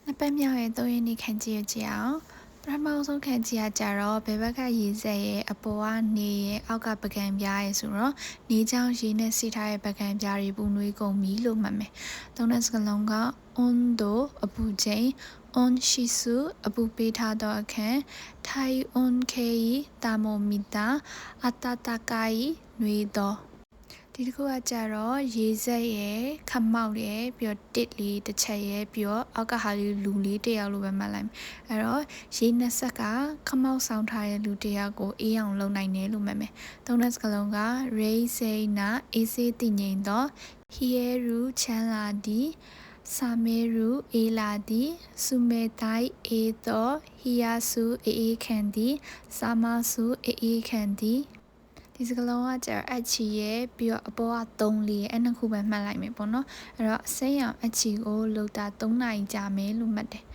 နှစ်ပတ်မြောက်ရဲ့3ရက်နေ့ခန်းကြီးကိုကြည့်အောင်ပထမဆုံးခန်းကြီးကကြတော့ဘယ်ဘက်ကရေစက်ရဲ့အပေါ်ကနေရဲ့အောက်ကပကံပြားရဲ့ဆိုတော့နေချောင်းရေနဲ့စီထားရဲ့ပကံပြားတွေပူနွေးကုန်ပြီလို့မှတ်မယ်။သုံးတဲ့စကားလုံးက ondo အပူချိန် on shisu အပူပေးထားသောအခန်း tai on kei thermometer အတတကိုင်နွေသောဒီတစ်ခုကကြတော့ရေစက်ရဲ့ခမောက်ရဲ့ပြီးတော့တစ်လေးတစ်ချက်ရဲ့ပြီးတော့အောက်ကဟာလေးလူလေးတစ်ယောက်လိုပဲမှတ်လိုက်မယ်အဲ့တော့ရေနှစ်ဆက်ကခမောက်ဆောင်ထားတဲ့လူတစ်ယောက်ကိုအေးအောင်လုပ်နိုင်တယ်လို့မှတ်မယ်သုံးတဲ့စကားလုံးက ray say na အေးစေးတည်ငြိမ်သော hieru ချမ်းလာသည်စာမေရူအေးလာသည်စုမေတိုင်းအေးသောဟီယာစုအေးခံသည်စာမစုအေးခံသည်ဒီစကလုံးကကျတော့အချီရဲ့ပြီးတော့အပေါ်က3လေးအဲ့နှစ်ခုပဲမှတ်လိုက်မယ်ပေါ့နော်အဲ့တော့အစိမ်းရောင်အချီကိုလောက်တာ3နာရီကြာမယ်လို့မှတ်တယ်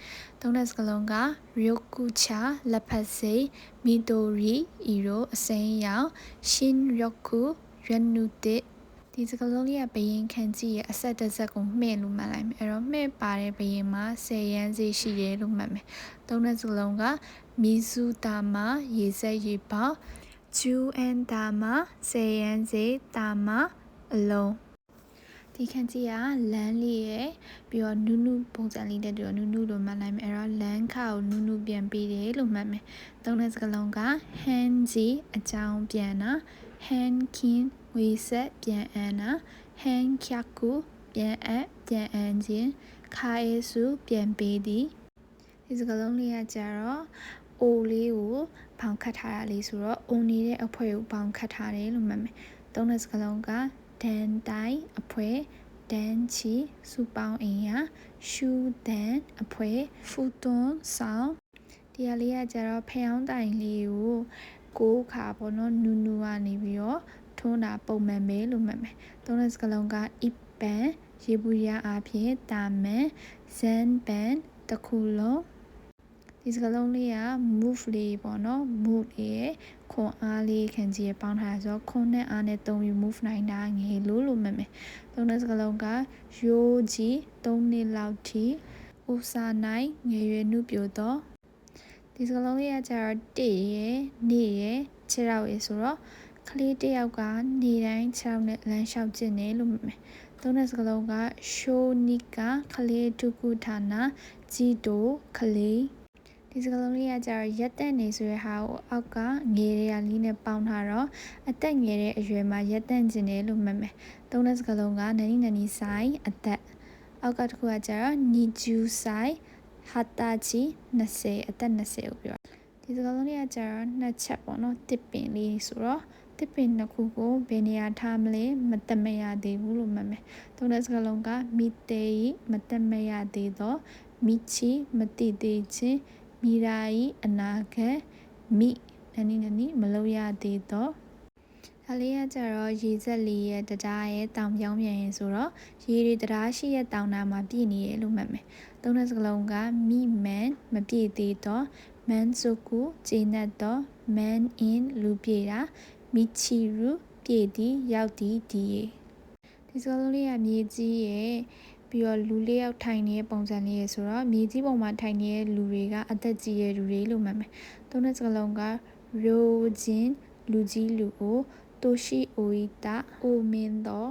သုံးတဲ့စကလုံးက ryokucha လက်ဖက်စိမ်း midori ဤတို့အစိမ်းရောင် shinryoku ရွက်နုတစ်ဒီစကလုံးလေးကဘယင်ခံကြည့်ရဲ့အဆက်တစ်ဆက်ကိုမှဲ့လို့မှတ်လိုက်မယ်အဲ့တော့မှဲ့ပါတဲ့ဘယင်မှာ10ရန်စီရှိတယ်လို့မှတ်မယ်သုံးတဲ့စကလုံးက mizutama ရေစက်ရေပေါက်ကျူအန်တာမ10ရန်စီတာမအလုံးဒီခန်းကြီးကလမ်းလေးရဲ့ပြီးတော့နုနုပုံစံလေးတက်ပြီးတော့နုနုလိုမှတ်လိုက်မယ်အဲ့တော့လမ်းခါကိုနုနုပြန်ပေးတယ်လို့မှတ်မယ်သုံးတဲ့စကားလုံးက hanji အကြောင်းပြန်တာ hankin ငွေဆက်ပြန်အန်တာ hankyaku ပြန်အပ်ပြန်အန်ခြင်းခါအေစုပြန်ပေးသည်ဒီစကားလုံးလေးကကြတော့အိုလေးကိုဘောင်ခတ်ထားတာလေးဆိုတော့အိုနေတဲ့အဖွဲကိုဘောင်ခတ်ထားတယ်လို့မှတ်မယ်သုံးတဲ့စကားလုံးကဒန်တိုင်းအဖွဲဒန်ချီစုပေါင်းအင်ရရှူဒန်အဖွဲဖူတွန်ဆောင်ဒီဟာလေးကကြတော့ဖျောင်းတိုင်လေးကိုခါပေါ့နော်နူနူကနေပြီးတော့ထွန်းတာပုံမှန်ပဲလို့မှတ်မယ်သုံးတဲ့စကားလုံးက ipan ရေဘူးရအားဖြင့်တာမန် zanban တခုလုံးဒီစကားလုံးလေးက move လေးပေါ့နော် move ရဲ့ခွန်အားလေးခံကြည့်ပေါင်းထားဆိုတော့ခွန်နဲ့အားနဲ့သုံးပြီး move နိုင်တာငယ်လို့မှတ်မယ်သုံးတဲ့စကားလုံးက yoji 3နှစ်လောက်ထိဥစားနိုင်ငယ်ရွယ်နှုပြိုတော့ဒီစကားလုံးလေးကကြတော့တစ်ရဲ့နေ့ရဲ့ခြေထောက်ရဲ့ဆိုတော့ကလေးတစ်ယောက်ကနေ့တိုင်းခြေထောက်နဲ့လမ်းလျှောက်ကျင်တယ်လို့မှတ်မယ်သုံးတဲ့စကားလုံးက shonika ကလေးဒုက္ခဌာနကြီးတိုကလေးဒီစကားလုံးလေးကကြတော့ရက်တက်နေဆိုတဲ့ဟာကိုအောက်ကငယ်တဲ့ဟာလေးနဲ့ပေါင်းထားတော့အသက်ငယ်တဲ့အရွယ်မှာရက်တက်ကျင်တယ်လို့မှတ်မယ်သုံးတဲ့စကားလုံးကနနီနနီဆိုင်အသက်အောက်ကတစ်ခုကကြတော့နီဂျူဆိုင်ဟာတာချီ20အသက်20ကိုပြောဒီစကားလုံးလေးကကြတော့နှစ်ချက်ပေါ့နော်တစ်ပင်လေးဆိုတော့တစ်ပင်နှစ်ခုကိုဘယ်နေရာထားမလဲမတတ်မရသေးဘူးလို့မှတ်မယ်သုံးတဲ့စကားလုံးကမီတေမတတ်မရသေးတော့မိချီမတိသေးခြင်းမိရာဤအနာဂတ်မိနနီမလို့ရသေးတော့ဒါလေးကကြတော့ရေစက်လေးရဲ့တရားရဲ့တောင်ပြောင်းပြန်ရင်ဆိုတော့ရေတွေတရားရှိရဲ့တောင်နာမှာပြည့်နေရလို့မှတ်မယ်သုံးတဲ့စကားလုံးကမိမန်မပြည့်သေးတော့မန်စုကူဂျေနတ်တော့မန်အင်းလူပြေတာမိချီရူပြည့်သည်ရောက်သည်ဒီဒီစကားလုံးလေးကမြေကြီးရဲ့ပြီးတော့လူလေးယောက်ထိုင်နေတဲ့ပုံစံလေးရဆိုတော့မြေကြီးပေါ်မှာထိုင်နေတဲ့လူတွေကအသက်ကြီးရဲ့လူတွေလို့မှတ်မယ်သုံးတဲ့စကားလုံးကရိုဂျင်လူကြီးလူကိုတိုရှိအိုဤတာအိုမင်းတော့